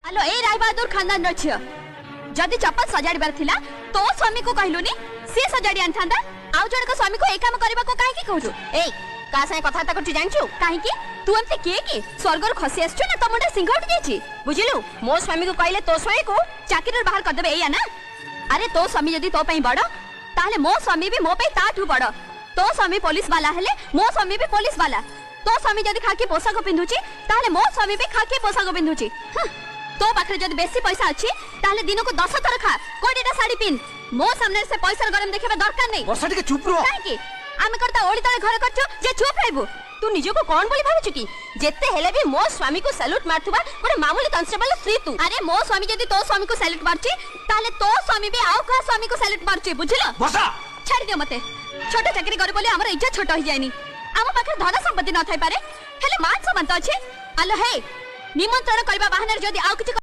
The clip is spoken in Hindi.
हेलो ए राय बहादुर खानदान रो छियो जदी चप्पल सजाड़बार थिला तो स्वामी को कहलुनी से सजाड़ी आनथांदा आउ जण को स्वामी को ए काम करबा को काहे की कहजु ए का साए कथा करती जानछु काहे की तू हमते के स्वर्गर खसी आछछु ना त मुंडा सिंह उठ जायछि बुझिलु मो स्वामी को कहले तो स्वामी को चाकरी बाहर कर देबे एया ना अरे तो स्वामी जदी तो पई बड़ ताले मो स्वामी भी मो पे ताठू बड़ तो स्वामी पुलिस वाला हेले मो स्वामी भी पुलिस वाला तो स्वामी जदी खाकी पोशाक पिंधुची ताले मो स्वामी भी खाकी पोशाक पिंधुची तो पाखरे जदी बेसी पैसा अछि ताले दिन को 10 थर खा कोडीटा साड़ी पिन मो सामने से पैसा गरम देखेबा दरकार नै वर्षा टिके चुप रहो काहे की आमे करता ओडी तळे घर करछु जे चुप रहबो तू निजो को कोन बोली भाबछु की जेते हेले भी मो स्वामी को सैल्यूट मारथुबा कोरे मामूली कांस्टेबल फ्री तू अरे मो स्वामी जदी तो स्वामी को सैल्यूट मारछि ताले तो स्वामी भी आउ का स्वामी को सैल्यूट मारछि बुझिलो वर्षा छाड़ दियो मते छोटा चाकरी करे बोली हमर इज्जत छोट हो जायनी आम पाखे धन संपत्ति न थाई पारे हेले मान सम्मान त अछि आलो हे निमंत्रण करबा बहाने जदी आउ